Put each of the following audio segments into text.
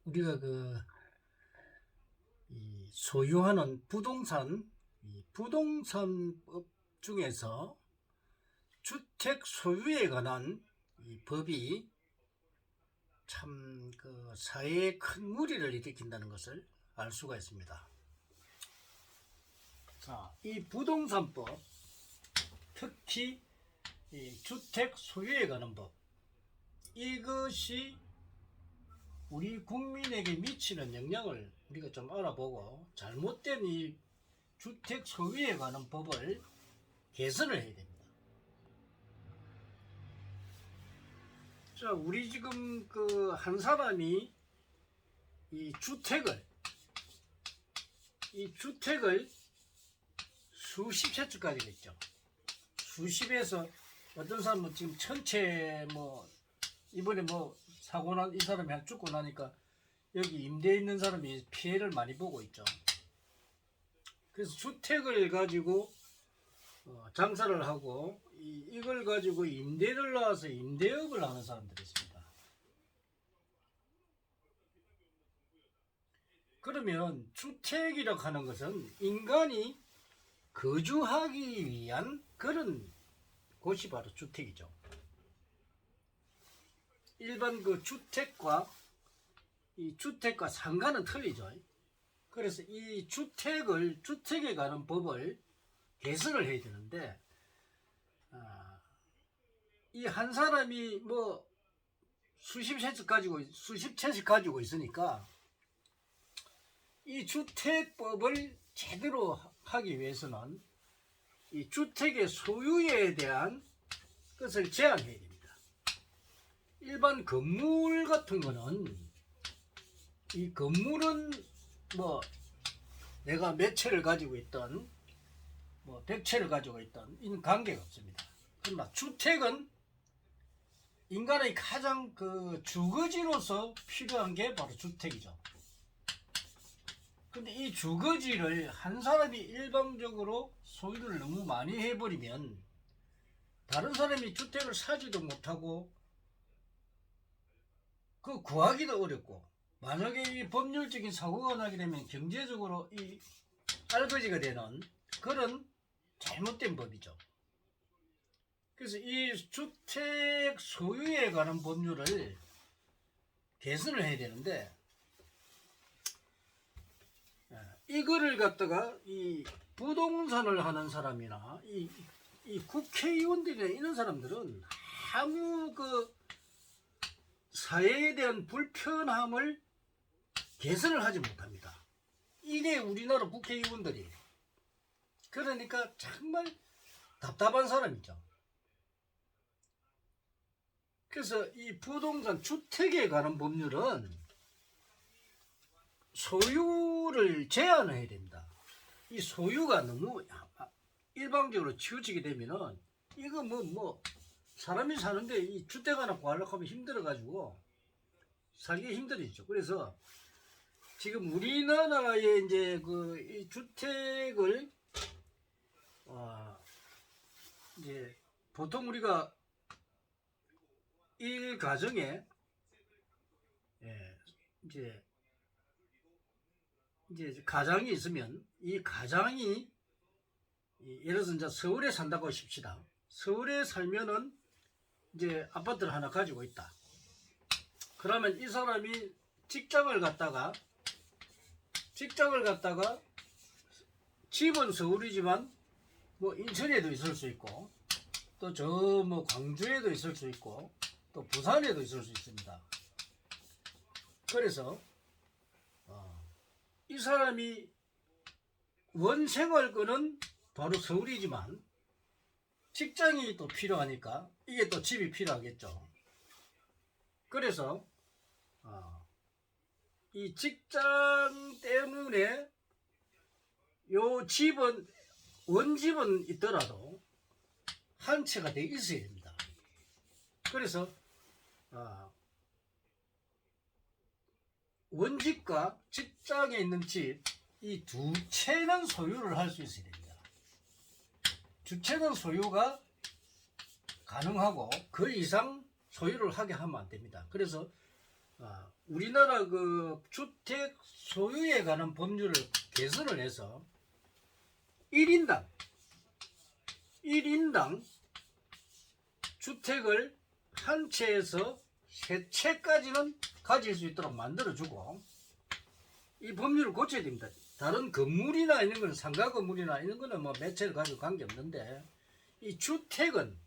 우리가 이 소유하는 부동산, 이 부동산법 중에서 주택 소유에 관한 이 법이 참 사회에 큰 무리를 일으킨다는 것을 알 수가 있습니다. 자, 이 부동산법, 특히 이 주택 소유에 관한 법, 이것이 우리 국민에게 미치는 영향을 우리가 좀 알아보고 잘못된 이 주택 소유에 관한 법을 개선을 해야 됩니다. 자, 우리 지금 한 사람이 이 주택을 수십 채씩 가지고 있죠. 수십에서 어떤 사람은 지금 천채 이번에 사고 난 이 사람이 죽고 나니까 여기 임대에 있는 사람이 피해를 많이 보고 있죠. 그래서 주택을 가지고 장사를 하고 이걸 가지고 임대를 나와서 임대업을 하는 사람들이 있습니다. 그러면 주택이라고 하는 것은 인간이 거주하기 위한 그런 곳이 바로 주택이죠. 일반 주택과 상가는 틀리죠. 그래서 이 주택에 관한 법을 개선을 해야 되는데, 이 한 사람이 수십 채씩 가지고 있으니까 이 주택법을 제대로 하기 위해서는 이 주택의 소유에 대한 것을 제한해야 됩니다. 일반 건물 같은 거는 이 건물은 내가 몇 채를 가지고 있던 100채를 가지고 있던 이는 관계가 없습니다. 그러나 주택은 인간의 가장 주거지로서 필요한 게 바로 주택이죠. 근데 이 주거지를 한 사람이 일방적으로 소유를 너무 많이 해버리면 다른 사람이 주택을 사지도 못하고 구하기도 어렵고, 만약에 이 법률적인 사고가 나게 되면 경제적으로 이 알거지가 되는 그런 잘못된 법이죠. 그래서 이 주택 소유에 관한 법률을 개선을 해야 되는데, 이거를 갖다가 이 부동산을 하는 사람이나 이 국회의원들이나 이런 사람들은 아무 사회에 대한 불편함을 개선을 하지 못합니다. 이게 우리나라 국회의원들이에요. 그러니까 정말 답답한 사람이죠. 그래서 이 부동산 주택에 관한 법률은 소유를 제한해야 됩니다. 이 소유가 너무 일방적으로 치우치게 되면은 이거 사람이 사는데 이 주택 하나 구하려고 하면 힘들어가지고 살기 힘들어지죠. 그래서 지금 우리나라에 이제 이 주택을 이제 보통 우리가 일 가정에 이제 가장이 있으면 이 가장이 예를 들어서 이제 서울에 산다고 하십시다. 서울에 살면은 이제 아파트를 하나 가지고 있다. 그러면 이 사람이 직장을 갔다가 집은 서울이지만 인천에도 있을 수 있고 또 광주에도 있을 수 있고 또 부산에도 있을 수 있습니다. 그래서 이 사람이 원생활권은 바로 서울이지만 직장이 또 필요하니까 이게 또 집이 필요하겠죠. 그래서 이 직장 때문에 요 집은 원집은 있더라도 한 채가 돼 있어야 됩니다. 그래서 원집과 직장에 있는 집 이 두 채는 소유를 할 수 있어야 됩니다. 주채는 소유가 가능하고 그 이상 소유를 하게 하면 안 됩니다. 그래서 우리나라 그 주택 소유에 관한 법률을 개선을 해서 1인당 주택을 한 채에서 세 채까지는 가질 수 있도록 만들어주고, 이 법률을 고쳐야 됩니다. 다른 건물이나 이런 거는, 상가 건물이나 이런 거는 뭐 몇 채를 가지고 관계없는데, 이 주택은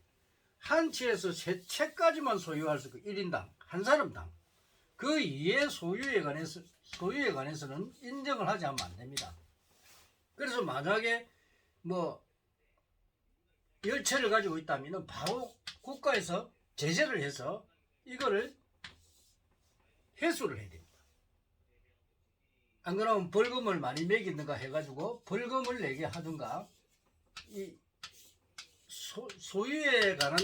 한 채에서 세 채까지만 소유할 수 있고, 1인당 한 사람당 그 이외의 소유에 관해서는 인정을 하지 않으면 안 됩니다. 그래서 만약에 뭐 10채를 가지고 있다면 바로 국가에서 제재를 해서 이거를 회수를 해야 됩니다. 안 그러면 벌금을 많이 매기든가 해가지고 벌금을 내게 하든가, 이 소유에 관한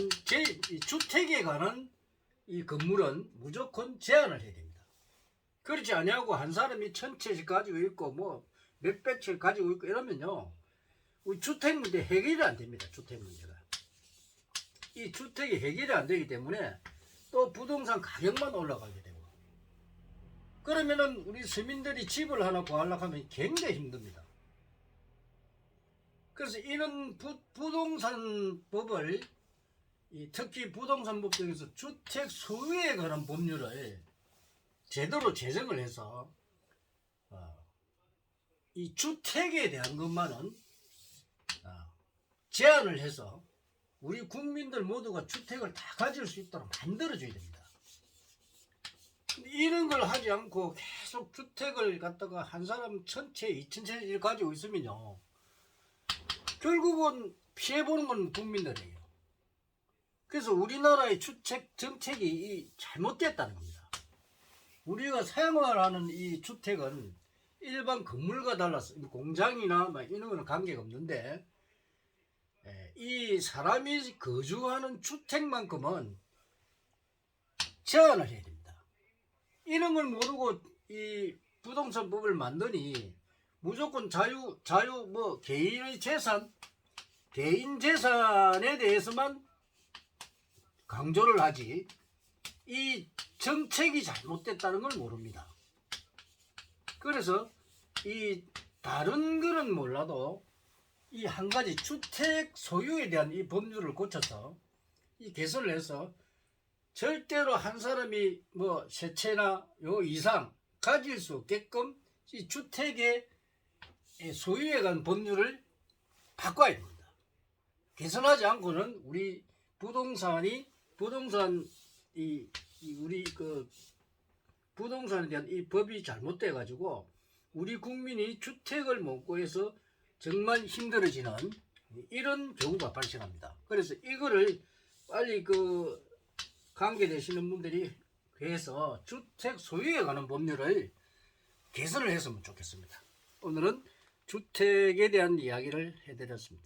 이 주택에 관한 이 건물은 무조건 제한을 해야 됩니다. 그렇지 아니하고 한 사람이 1000채씩 가지고 있고 뭐 몇백 채 가지고 있고 이러면요, 우리 주택 문제 해결이 안 됩니다. 주택 문제가. 이 주택이 해결이 안 되기 때문에 또 부동산 가격만 올라가게 되고, 그러면은 우리 서민들이 집을 하나 구하려고 하면 굉장히 힘듭니다. 그래서 이런 부동산법을, 특히 부동산법 중에서 주택 소유에 관한 법률을 제대로 제정을 해서 이 주택에 대한 것만은 제한을 해서 우리 국민들 모두가 주택을 다 가질 수 있도록 만들어줘야 됩니다. 이런 걸 하지 않고 계속 주택을 갖다가 한 사람 1000채, 2000채를 가지고 있으면요, 결국은 피해보는 건 국민들이에요. 그래서 우리나라의 주택 정책이 잘못됐다는 겁니다. 우리가 사용하는 이 주택은 일반 건물과 달라서 공장이나 이런 거는 관계가 없는데, 이 사람이 거주하는 주택만큼은 제한을 해야 됩니다. 이런 걸 모르고 이 부동산법을 만드니 무조건 뭐 개인 재산에 대해서만 강조를 하지, 이 정책이 잘못됐다는 걸 모릅니다. 그래서 이 다른 거는 몰라도 이 한 가지 주택 소유에 대한 이 법률을 고쳐서 이 개선을 해서 절대로 한 사람이 뭐 세 채나 요 이상 가질 수 없게끔 이 주택의 소유에 관한 법률을 바꿔야 됩니다. 개선하지 않고는 우리 우리 그 부동산에 대한 이 법이 잘못돼 가지고 우리 국민이 주택을 못 구해서 정말 힘들어지는 이런 경우가 발생합니다. 그래서 이거를 빨리 그 관계되시는 분들이 해서 주택 소유에 관한 법률을 개선을 했으면 좋겠습니다. 오늘은 주택에 대한 이야기를 해드렸습니다.